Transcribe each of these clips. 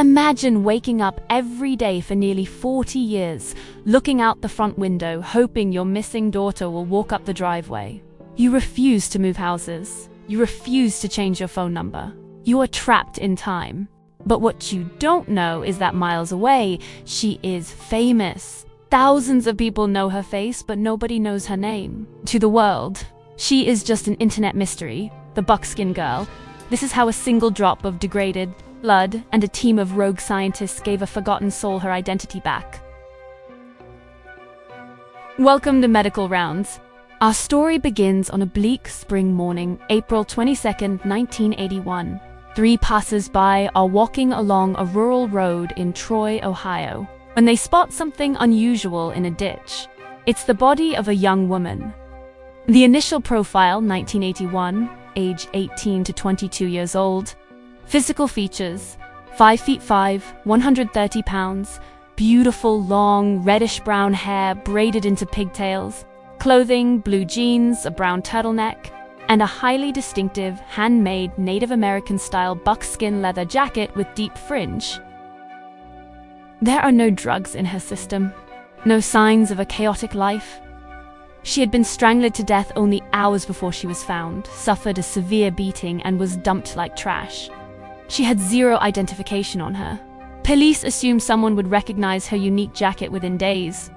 Imagine waking up every day for nearly 40 years, looking out the front window, hoping your missing daughter will walk up the driveway. You refuse to move houses. You refuse to change your phone number. You are trapped in time. But what you don't know is that miles away, she is famous. Thousands of people know her face, but nobody knows her name. To the world, she is just an internet mystery, the Buckskin Girl. This is how a single drop of degraded blood and a team of rogue scientists gave a forgotten soul her identity back. Welcome to Medical Rounds. Our story begins on a bleak spring morning, April 22nd, 1981. Three passers-by are walking along a rural road in Troy, Ohio, when they spot something unusual in a ditch. It's the body of a young woman. The initial profile, 1981, age 18 to 22 years old. Physical features, 5'5", 130 pounds, beautiful long reddish-brown hair braided into pigtails, clothing, blue jeans, a brown turtleneck, and a highly distinctive, handmade Native American-style buckskin leather jacket with deep fringe. There are no drugs in her system, no signs of a chaotic life. She had been strangled to death only hours before she was found, suffered a severe beating, and was dumped like trash. She had zero identification on her. Police assumed someone would recognize her unique jacket within days.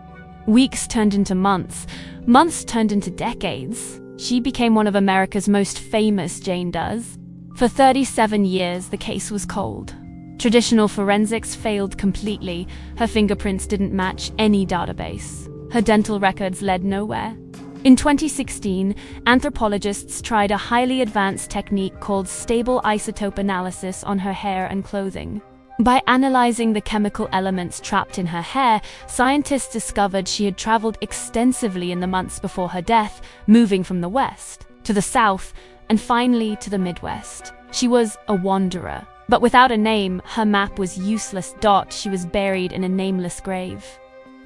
Weeks turned into months, months turned into decades. She became one of America's most famous Jane Does. For 37 years, the case was cold. Traditional forensics failed completely. Her fingerprints didn't match any database. Her dental records led nowhere. In 2016, anthropologists tried a highly advanced technique called stable isotope analysis on her hair and clothing. By analyzing the chemical elements trapped in her hair, scientists discovered she had traveled extensively in the months before her death, moving from the west to the south and finally to the Midwest. She was a wanderer, but without a name. Her map was useless. She was buried in a nameless grave.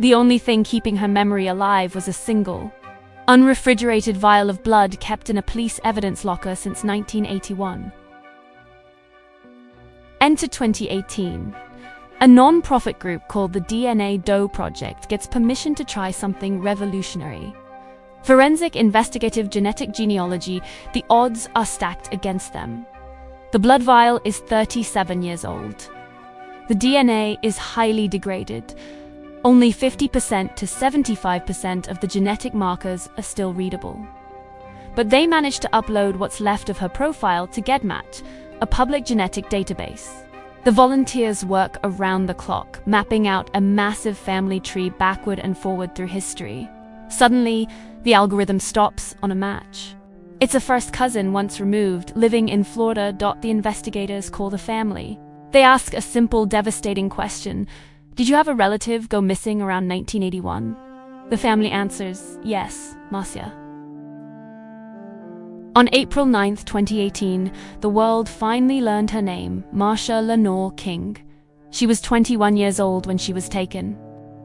The only thing keeping her memory alive was a single, unrefrigerated vial of blood kept in a police evidence locker since 1981. Enter 2018. A non-profit group called the DNA Doe Project gets permission to try something revolutionary. Forensic investigative genetic genealogy. The odds are stacked against them. The blood vial is 37 years old. The DNA is highly degraded. Only 50% to 75% of the genetic markers are still readable. But they managed to upload what's left of her profile to GEDmatch, a public genetic database. The volunteers work around the clock, mapping out a massive family tree backward and forward through history. Suddenly, the algorithm stops on a match. It's a first cousin once removed, living in Florida. The investigators call the family. They ask a simple, devastating question. Did you have a relative go missing around 1981? The family answers, yes, Marcia. On April 9, 2018, the world finally learned her name, Marcia King. She was 21 years old when she was taken.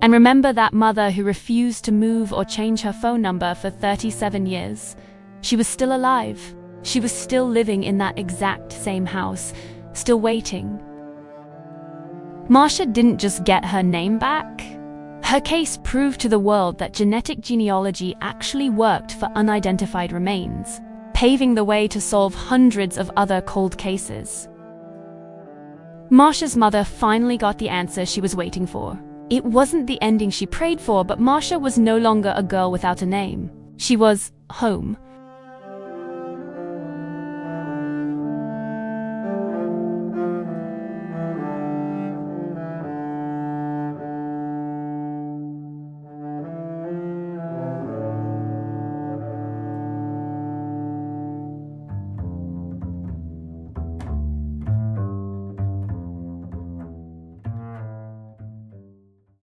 And remember that mother who refused to move or change her phone number for 37 years? She was still alive. She was still living in that exact same house, still waiting. Marcia didn't just get her name back. Her case proved to the world that genetic genealogy actually worked for unidentified remains, paving the way to solve hundreds of other cold cases. Marcia's mother finally got the answer she was waiting for. It wasn't the ending she prayed for, but Marcia was no longer a girl without a name. She was home.